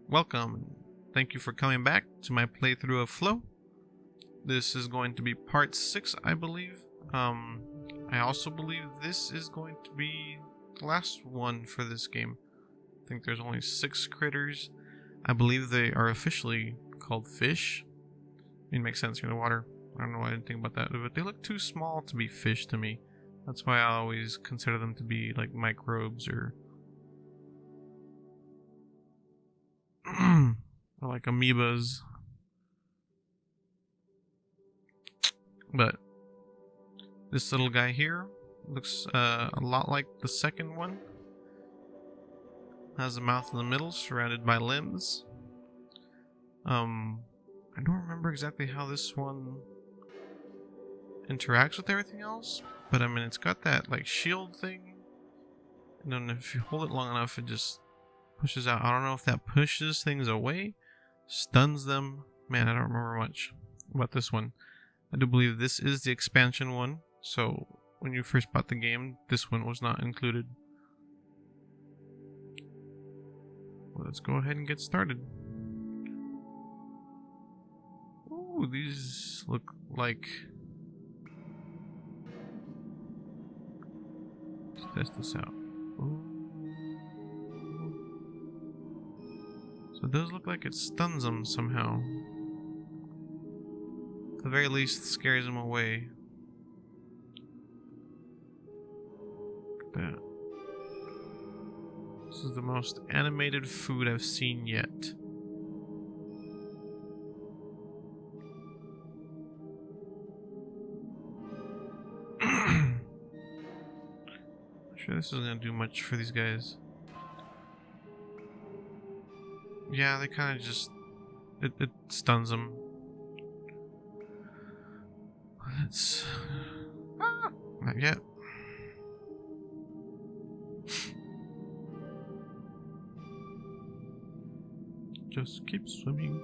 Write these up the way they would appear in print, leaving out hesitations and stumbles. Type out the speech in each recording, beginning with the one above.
Welcome. Thank you for coming back to my playthrough of flOw. This is going to be part 6, I believe. I also believe this is going to be the last one for this game. I think there's only 6 critters. I believe they are officially called fish. It makes sense in the water. I don't know why I didn't think about that, but they look too small to be fish to me. That's why I always consider them to be like microbes or or like amoebas. But this little guy here looks a lot like the second one. Has a mouth in the middle, surrounded by limbs. I don't remember exactly how this one interacts with everything else, but I mean, it's got that like shield thing, and then if you hold it long enough, it just pushes out. I don't know if that pushes things away, stuns them. Man, I don't remember much about this one. I do believe this is the expansion one, so when you first bought the game, this one was not included. Well, let's go ahead and get started. Ooh, these look like... Let's test this out. Ooh. So it does look like it stuns them somehow. At the very least, scares them away. Look at that. This is the most animated food I've seen yet. I'm sure this isn't gonna do much for these guys. Yeah, they kind of just... It stuns them. Let's... Not yet. Just keep swimming.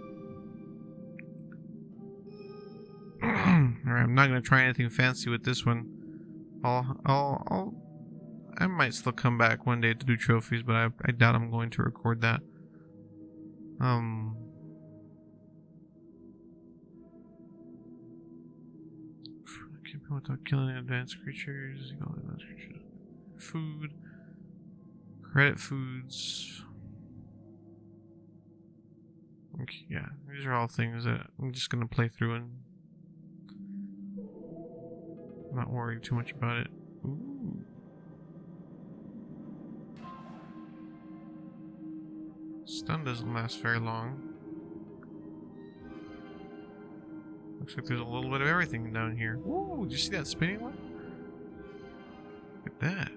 Alright, I'm not gonna try anything fancy with this one. I might still come back one day to do trophies, but I doubt I'm going to record that. I can't be without killing advanced creatures. Food. Credit foods. Okay, yeah, these are all things that I'm just gonna play through and not worry too much about it. Ooh. Stun doesn't last very long. Looks like there's a little bit of everything down here. Ooh, did you see that spinning one? Look at that.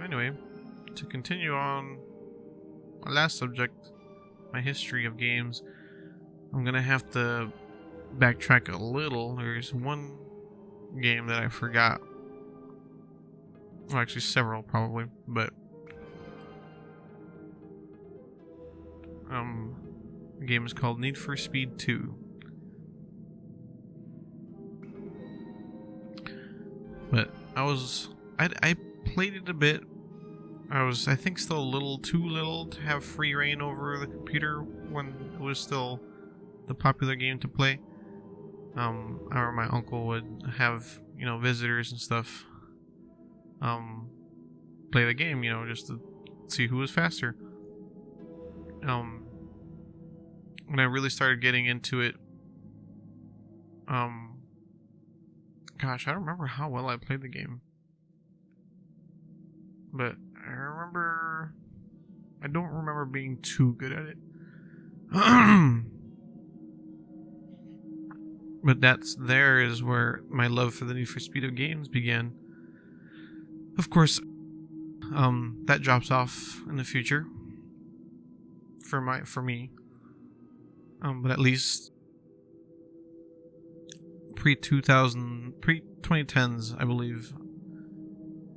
Anyway, to continue on my last subject, my history of games, I'm gonna have to backtrack a little. There's one game that I forgot. Well, actually several probably, but the game is called Need for Speed 2. But I played it a bit. I think still a little too little to have free reign over the computer when it was still the popular game to play. I remember my uncle would have, visitors and stuff, play the game, just to see who was faster. When I really started getting into it, gosh, I don't remember how well I played the game. But I don't remember being too good at it. But there is where my love for the Need for Speed of games began. Of course, that drops off in the future for me. But at least pre-2010s, I believe,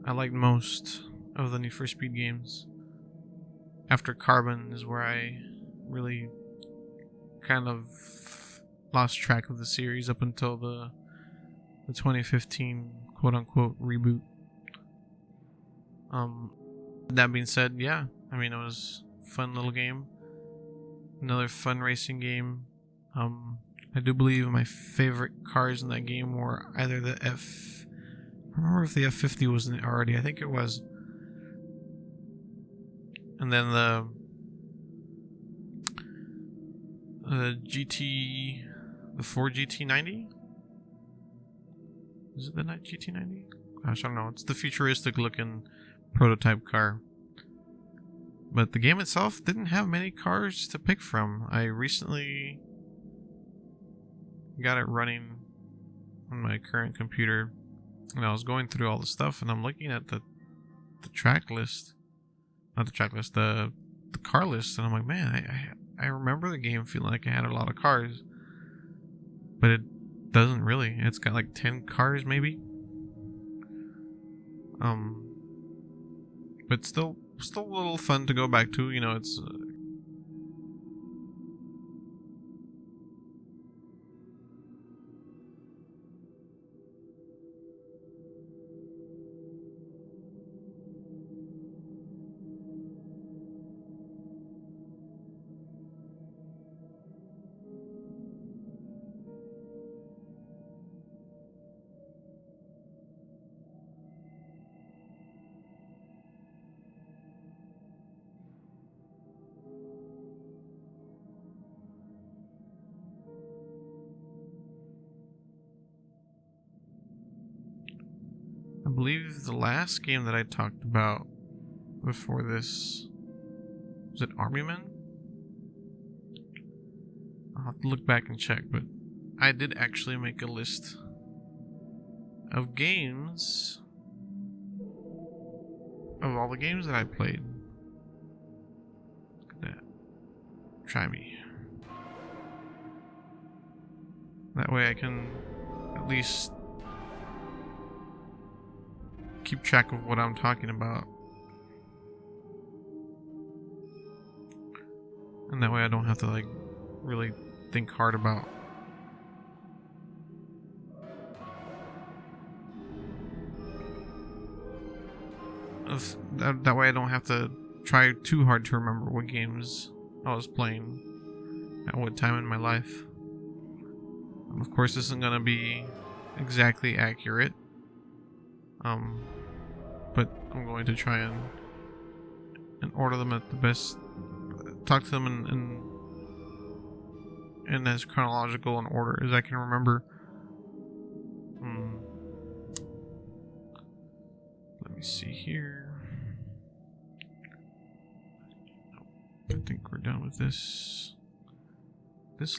I liked most of the Need for Speed games. After Carbon is where I really kind of lost track of the series up until the 2015 quote-unquote reboot. That being said, yeah, I mean, it was a fun little game. Another fun racing game. I do believe my favorite cars in that game were either the I don't remember if the F50 was in it already. I think it was. And then the Ford GT90. Is it the GT90? Gosh, I don't know. It's the futuristic looking prototype car. But the game itself didn't have many cars to pick from. I recently got it running on my current computer, and I was going through all the stuff, and I'm looking at the track list. Not the track list, the car list, and I'm like, man, I remember the game feeling like it had a lot of cars. But it doesn't really. It's got like 10 cars maybe. But still a little fun to go back to, you know. It's I believe the last game that I talked about before this, was it Army Men? I'll have to look back and check, but I did actually make a list of games, of all the games that I played. Look at that. Try me. That way I can at least keep track of what I'm talking about. And that way I don't have to like really think hard about that way I don't have to try too hard to remember what games I was playing at what time in my life. And of course this isn't gonna be exactly accurate. But I'm going to try and order them at the best, talk to them in as chronological an order as I can remember. Let me see here. I think we're done with this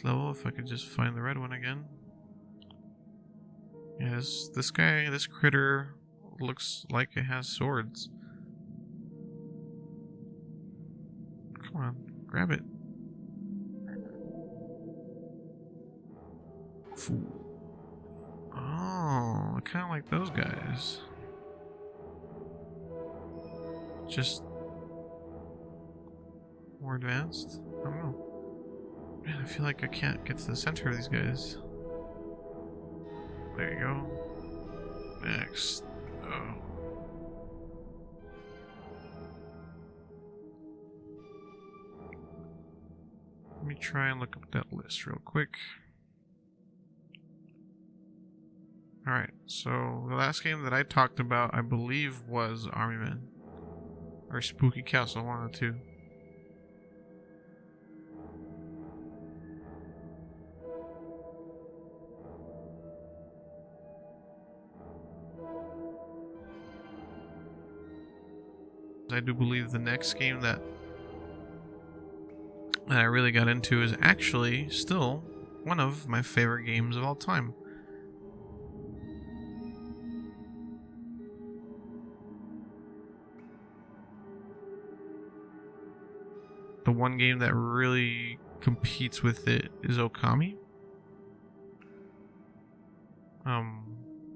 level. If I could just find the red one again. Yes, this critter looks like it has swords. Come on, grab it. Fool. Oh, I kind of like those guys. Just more advanced? I don't know. Man, I feel like I can't get to the center of these guys. There you go. Next. Oh. Let me try and look up that list real quick. Alright, so the last game that I talked about, I believe, was Army Men. Or Spooky Castle, one of the two. I do believe the next game that I really got into is actually still one of my favorite games of all time. The one game that really competes with it is Okami.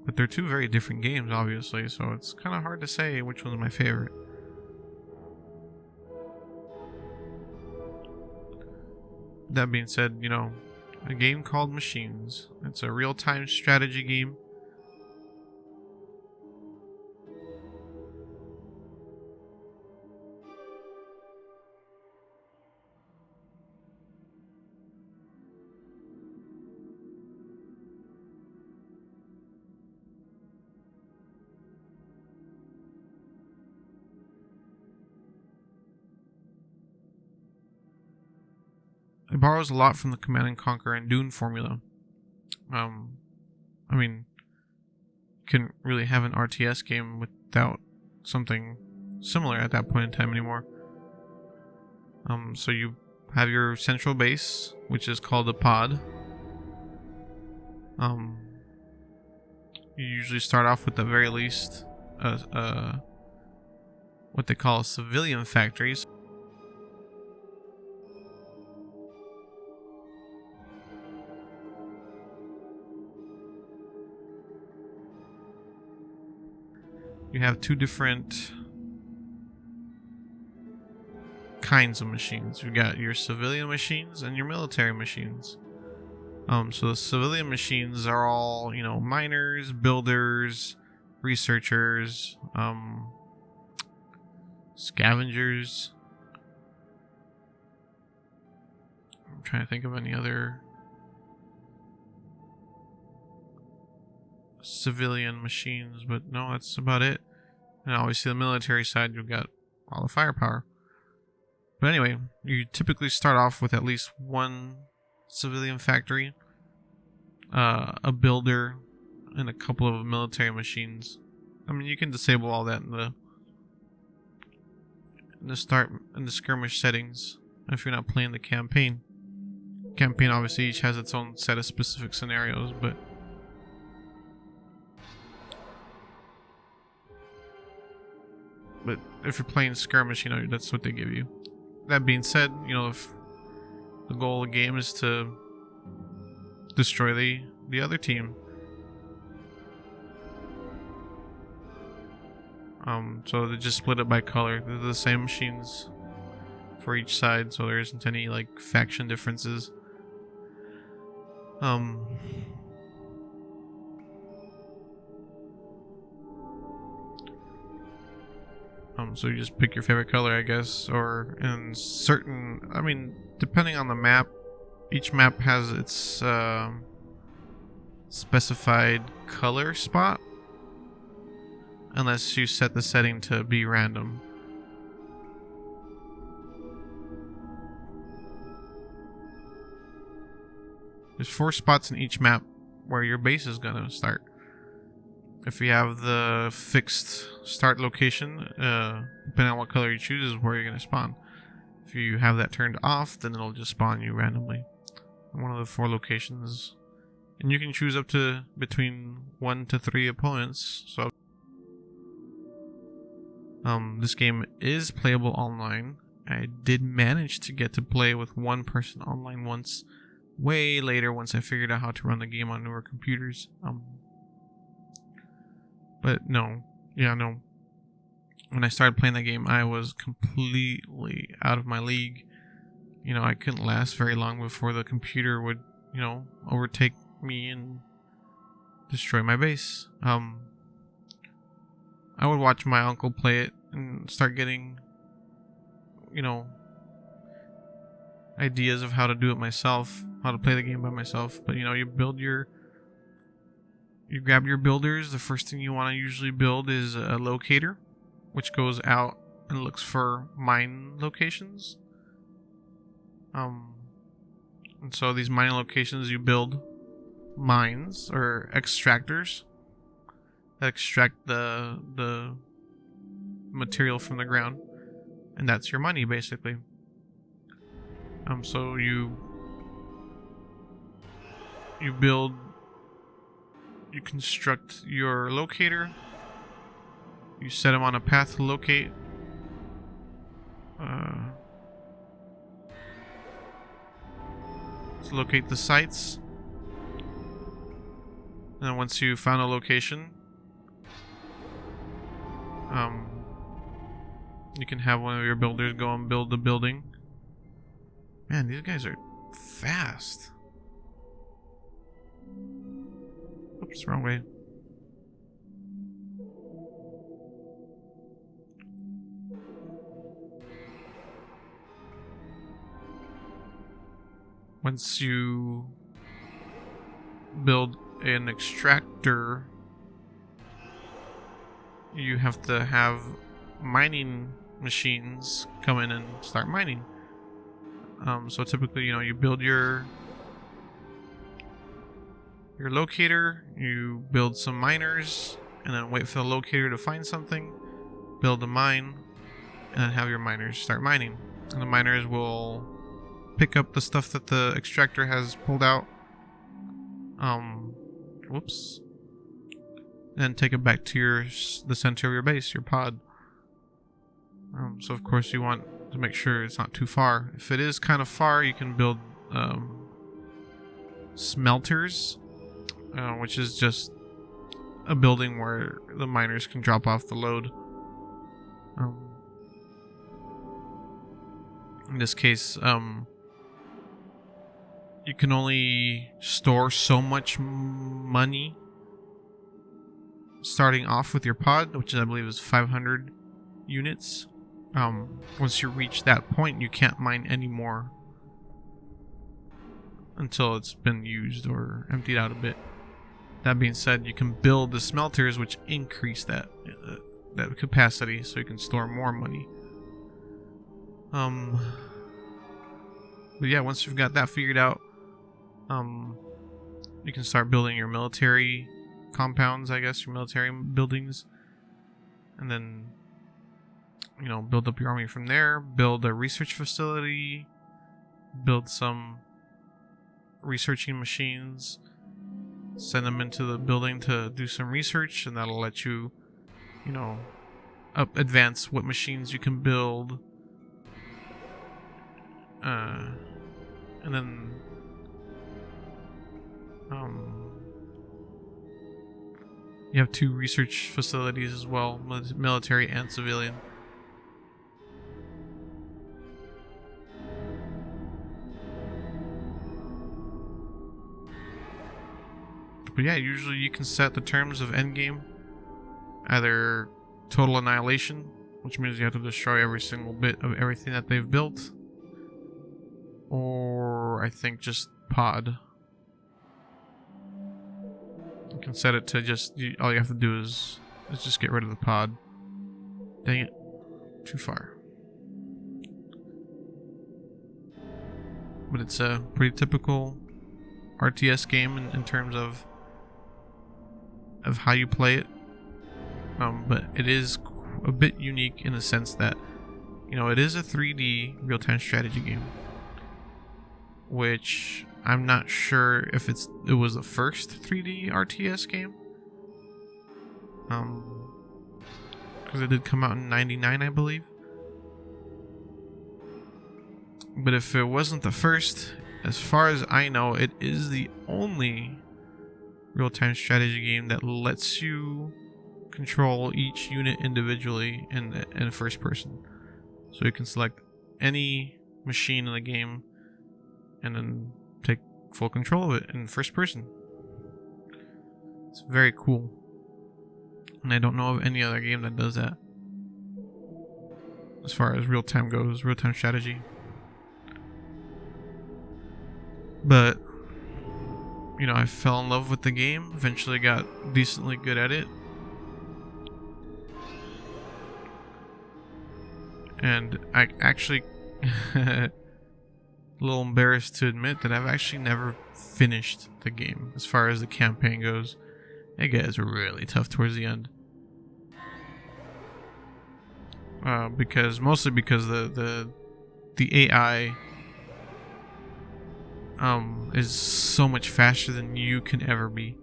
But they're two very different games, obviously, so it's kind of hard to say which one's my favorite. that being said, you know, a game called Machines. It's a real-time strategy game. It borrows a lot from the Command and Conquer and Dune formula. I mean, you couldn't really have an RTS game without something similar at that point in time anymore. So you have your central base, which is called a pod. You usually start off with the very least what they call civilian factories. You have two different kinds of machines. You got your civilian machines and your military machines. So the civilian machines are all, you know, miners, builders, researchers, scavengers. I'm trying to think of any other civilian machines, but no, that's about it. And obviously the military side, you've got all the firepower. But anyway, you typically start off with at least one civilian factory, a builder, and a couple of military machines. I mean, you can disable all that in the skirmish settings if you're not playing the campaign. Campaign obviously each has its own set of specific scenarios, but if you're playing skirmish, you know, that's what they give you. That being said, you know, if the goal of the game is to destroy the other team. So they just split it by color. They're the same machines for each side, so there isn't any like faction differences. So you just pick your favorite color, I guess, or in certain, I mean, depending on the map, each map has its specified color spot, unless you set the setting to be random. There's 4 spots in each map where your base is gonna start. If you have the fixed start location, depending on what color you choose, is where you're gonna spawn. If you have that turned off, then it'll just spawn you randomly. One of the 4 locations. And you can choose up to between 1 to 3 opponents. So this game is playable online. I did manage to get to play with one person online once, way later, once I figured out how to run the game on newer computers. But no. When I started playing the game, I was completely out of my league. You know, I couldn't last very long before the computer would, you know, overtake me and destroy my base. I would watch my uncle play it and start getting, you know, ideas of how to do it myself, how to play the game by myself. But, you know, you grab your builders. The first thing you want to usually build is a locator, which goes out and looks for mine locations. And so these mine locations, you build mines or extractors that extract the material from the ground, and that's your money basically. So you construct your locator. You set them on a path to locate. To locate the sites. And once you found a location, you can have one of your builders go and build the building. Man, these guys are fast. Oops, wrong way. Once you build an extractor, you have to have mining machines come in and start mining. So typically, you build your locator, you build some miners, and then wait for the locator to find something, build a mine, and then have your miners start mining. And the miners will pick up the stuff that the extractor has pulled out. Whoops. And take it back to the center of your base, your pod. So of course you want to make sure it's not too far. If it is kind of far, you can build smelters, which is just a building where the miners can drop off the load. In this case, you can only store so much money starting off with your pod, which I believe is 500 units. Once you reach that point, you can't mine anymore until it's been used or emptied out a bit. That being said, you can build the smelters, which increase that capacity, so you can store more money. But yeah, once you've got that figured out, you can start building your military compounds, I guess, your military buildings, and then build up your army from there. Build a research facility, build some researching machines, send them into the building to do some research, and that'll let you advance what machines you can build. And then you have 2 research facilities as well, military and civilian. But yeah, usually you can set the terms of endgame either total annihilation, which means you have to destroy every single bit of everything that they've built, or I think just pod. You can set it to just, all you have to do is just get rid of the pod. Dang it, too far. But it's a pretty typical RTS game in terms of how you play it. But it is a bit unique in the sense that, it is a 3D real-time strategy game, which I'm not sure if it was the first 3D RTS game. Because it did come out in '99, I believe. But if it wasn't the first, as far as I know, it is the only real-time strategy game that lets you control each unit individually in first person. So you can select any machine in the game and then take full control of it in first person. It's very cool. And I don't know of any other game that does that as far as real-time goes, real-time strategy. But I fell in love with the game, eventually got decently good at it. And I actually a little embarrassed to admit that I've actually never finished the game as far as the campaign goes. It gets really tough towards the end. Mostly because the AI is so much faster than you can ever be.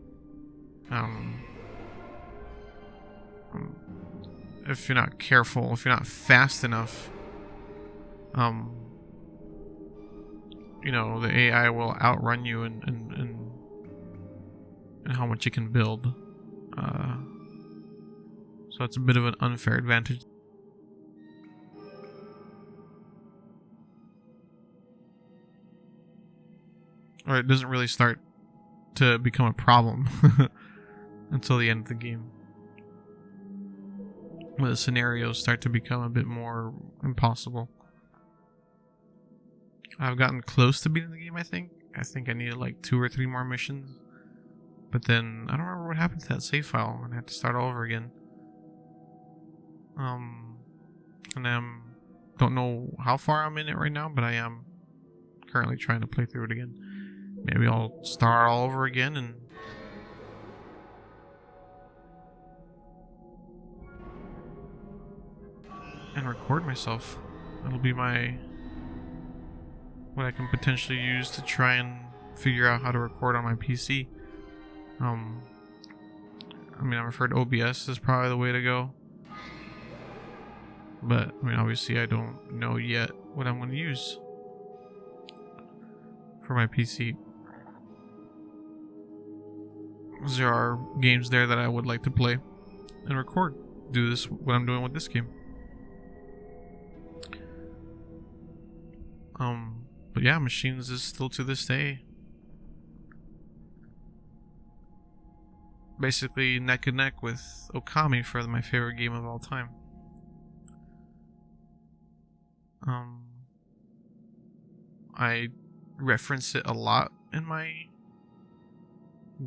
If you're not careful, if you're not fast enough, the AI will outrun you in how much you can build. So it's a bit of an unfair advantage. or it doesn't really start to become a problem until the end of the game, where the scenarios start to become a bit more impossible. I've gotten close to beating the game, I think. I think I needed like 2 or 3 more missions. But then, I don't remember what happened to that save file, and I had to start all over again. And I don't know how far I'm in it right now, but I am currently trying to play through it again. Maybe I'll start all over again and record myself. It'll be what I can potentially use to try and figure out how to record on my PC. I mean, I've heard OBS is probably the way to go. But, I mean, obviously I don't know yet what I'm going to use for my PC. There are games there that I would like to play and record. Do this, what I'm doing with this game. But yeah, Machines is still to this day basically neck and neck with Okami for my favorite game of all time. I reference it a lot in my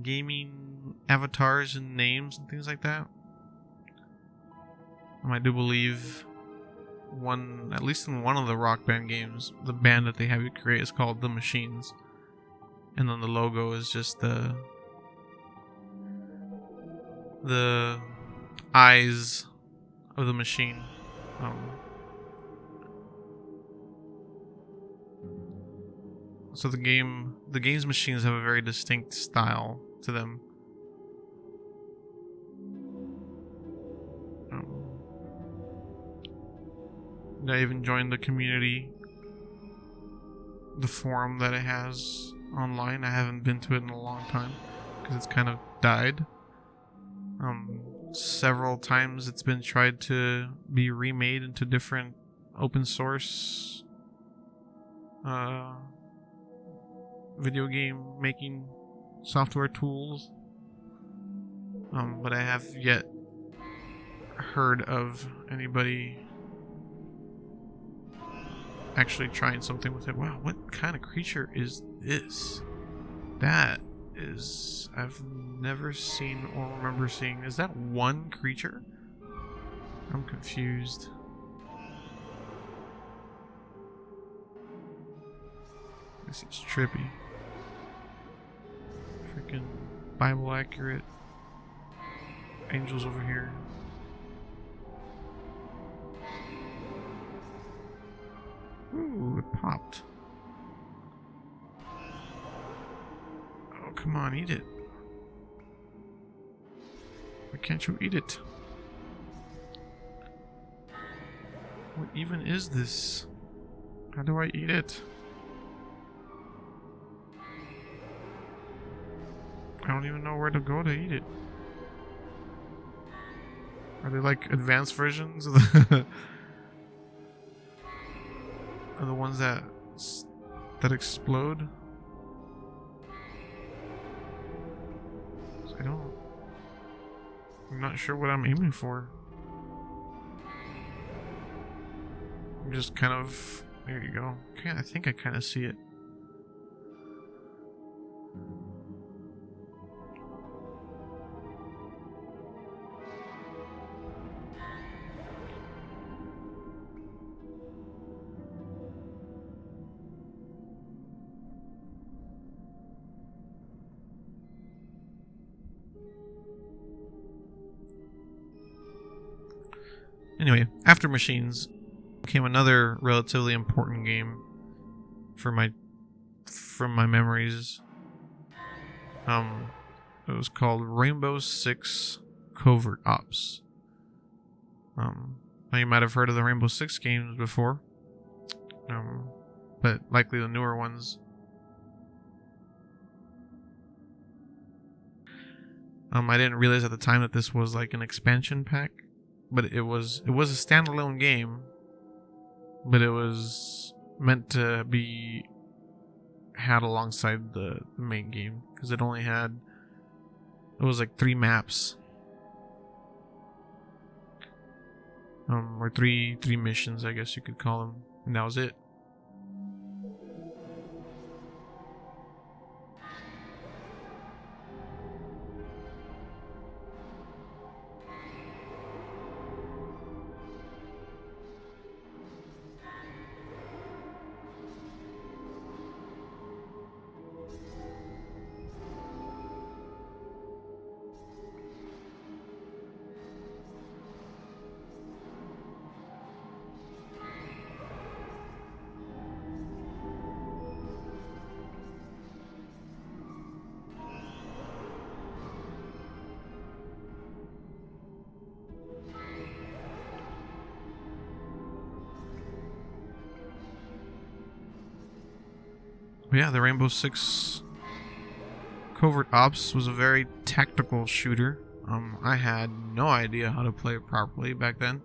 gaming avatars and names and things like that. I do believe at least in one of the Rock Band games, the band that they have you create is called The Machines. And then the logo is just the eyes of the machine. So the game's machines have a very distinct style to them. I even joined the community, the forum that it has online. I haven't been to it in a long time because it's kind of died. Several times it's been tried to be remade into different open source video game making software tools, but I have yet heard of anybody actually trying something with it. Wow, what kind of creature is this? That is, I've never seen or remember seeing. Is that one creature? I'm confused. This is trippy. Freaking Bible accurate. Angels over here. Ooh, it popped. Oh, come on, eat it. Why can't you eat it? What even is this? How do I eat it? I don't even know where to go to eat it. Are they like advanced versions of the are the ones that explode? I'm not sure what I'm aiming for. I'm just kind of, there you go. Okay, I think I kind of see it. Anyway, after Machines came another relatively important game from my memories. It was called Rainbow Six Covert Ops. Now you might have heard of the Rainbow Six games before, but likely the newer ones. I didn't realize at the time that this was like an expansion pack. But it was a standalone game, but it was meant to be had alongside the main game, because it only had, it was like 3 maps, or three missions, I guess you could call them, and that was it. But yeah, the Rainbow Six Covert Ops was a very tactical shooter. I had no idea how to play it properly back then,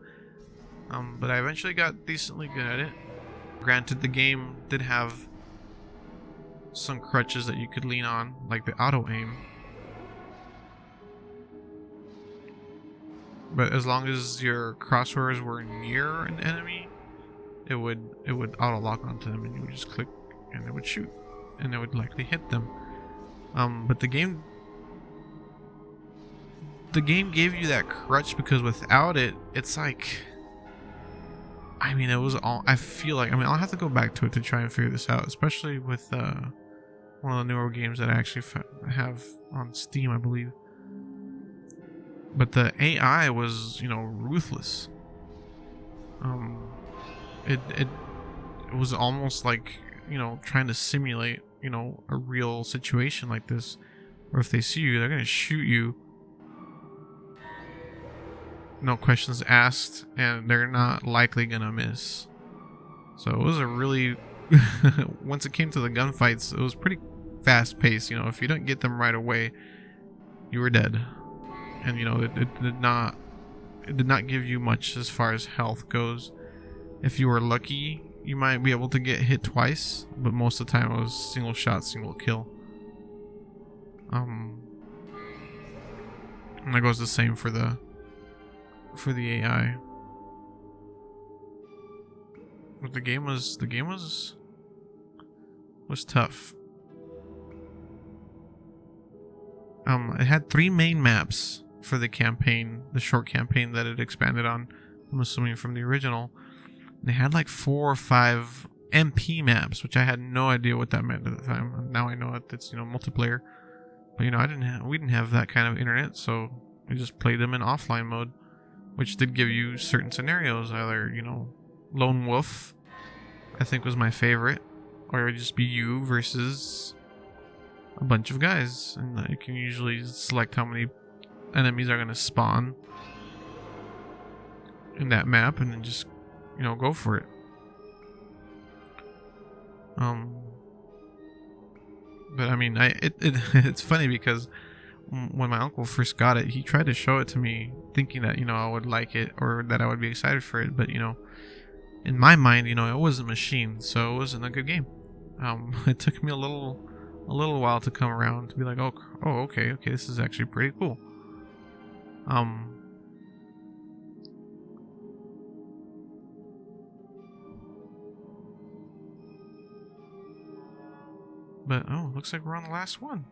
but I eventually got decently good at it. Granted, the game did have some crutches that you could lean on, like the auto aim. But as long as your crosshairs were near an enemy, it would auto lock onto them, and you would just click, and it would shoot, and it would likely hit them. But the game gave you that crutch, because without it, it's like, I mean, it was all, I feel like, I mean, I'll have to go back to it to try and figure this out, especially with one of the newer games that I actually have on Steam, I believe. But the AI was, you know, ruthless. It was almost like, you know, trying to simulate, you know, a real situation like this, or if they see you, they're gonna shoot you, no questions asked, and they're not likely gonna miss. So it was a really once it came to the gunfights, it was pretty fast paced. You know, if you don't get them right away, you were dead. And you know, it did not give you much as far as health goes. If you were lucky, you might be able to get hit twice, but most of the time it was single shot, single kill. And that goes the same for the AI. But the game was tough. It had 3 main maps for the campaign, the short campaign that it expanded on, I'm assuming from the original. They had like 4 or 5 MP maps, which I had no idea what that meant at the time. Now I know that it's, you know, multiplayer. But you know, we didn't have that kind of internet, so we just played them in offline mode, which did give you certain scenarios, either, you know, lone wolf, I think was my favorite, or it would just be you versus a bunch of guys, and you can usually select how many enemies are going to spawn in that map, and then just, you know, go for it. But I mean, it's funny because when my uncle first got it, he tried to show it to me, thinking that, you know, I would like it, or that I would be excited for it. But you know, in my mind, you know, it was a machine, so it wasn't a good game. It took me a little while to come around to be like, oh, okay, this is actually pretty cool. But oh, looks like we're on the last one.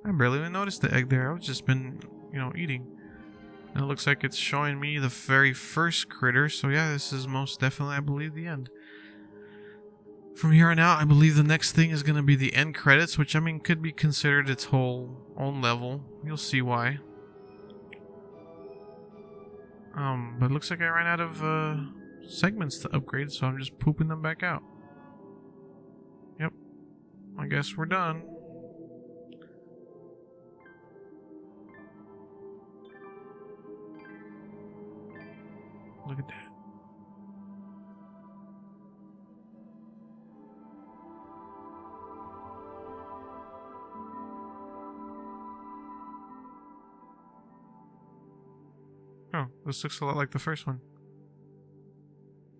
I barely even noticed the egg there. I've just been, you know, eating. And it looks like it's showing me the very first critter. So yeah, this is most definitely, I believe, the end. From here on out, I believe the next thing is going to be the end credits, which, I mean, could be considered its whole own level. You'll see why. But it looks like I ran out of segments to upgrade, so I'm just pooping them back out. Yep. I guess we're done. Look at that. Oh, this looks a lot like the first one.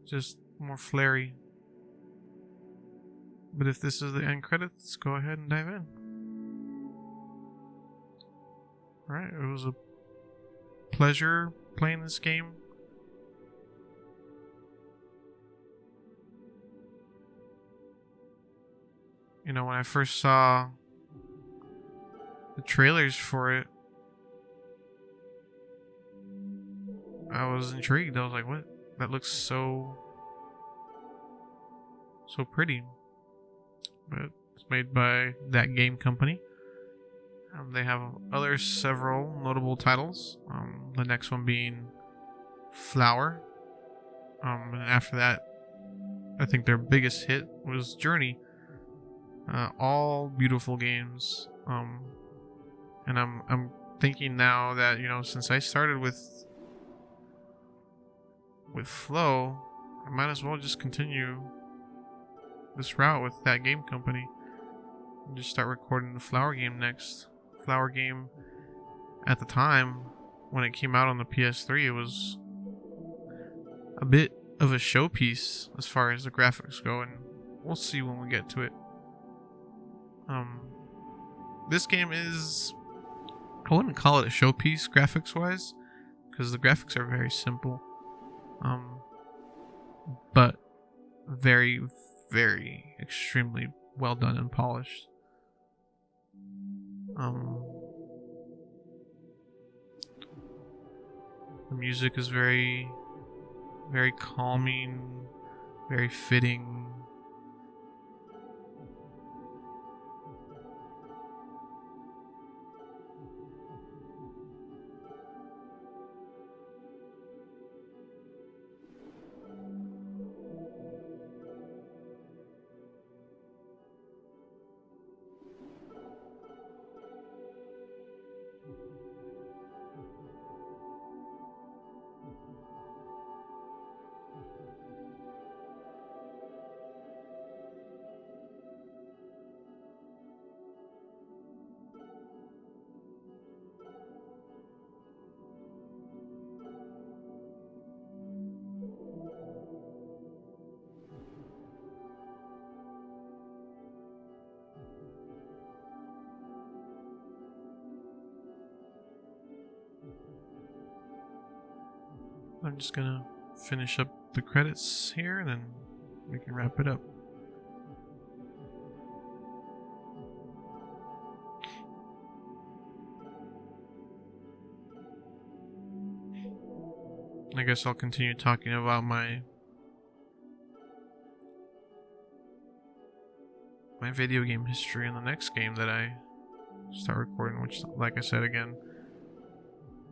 Just more flary. But if this is the end credits, let's go ahead and dive in. Alright, it was a pleasure playing this game. You know, when I first saw the trailers for it, I was intrigued. I was like, what? That looks so pretty. But it's made by that game company. They have several notable titles. The next one being flOw. And after that, I think their biggest hit was Journey. All beautiful games. And I'm thinking now that, you know, since I started with flOw, I might as well just continue this route with that game company and just start recording the flOw game next. flOw game, at the time when it came out on the PS3, it was a bit of a showpiece as far as the graphics go, and we'll see when we get to it. This game is, I wouldn't call it a showpiece graphics wise, because the graphics are very simple, but very, very extremely well done and polished. The music is very, very calming, very fitting. I'm just gonna finish up the credits here and then we can wrap it up. I guess I'll continue talking about my video game history in the next game that I start recording, which, like I said again,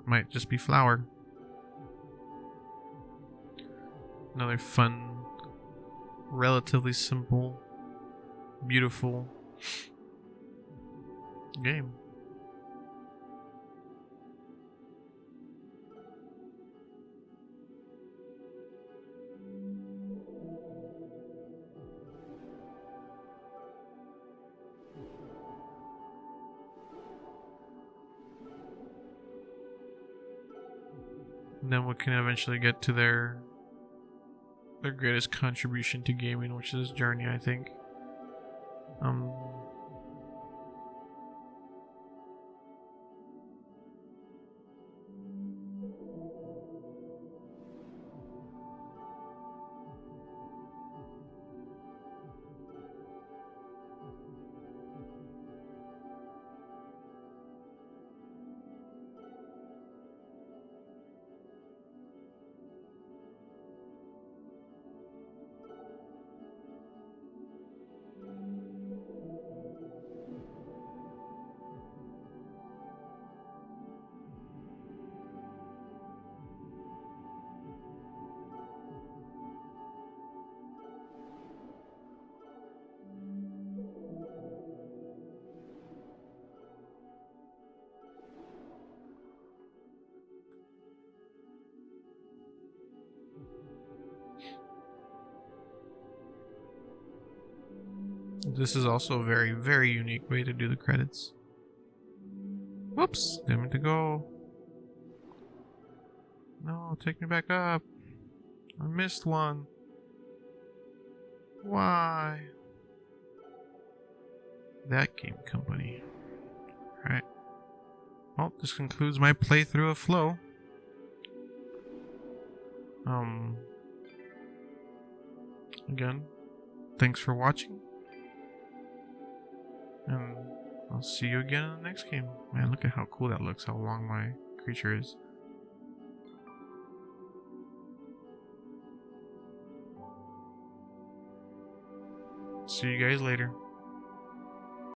might just be flOw. Another fun, relatively simple, beautiful game. And then we can eventually get to their greatest contribution to gaming, which is Journey, I think. This is also a very, very unique way to do the credits. Whoops, didn't mean to go. No, take me back up. I missed one. Why? that game company. Alright. Well, this concludes my playthrough of flOw. Again, thanks for watching. And I'll see you again in the next game. Man, look at how cool that looks, how long my creature is. See you guys later.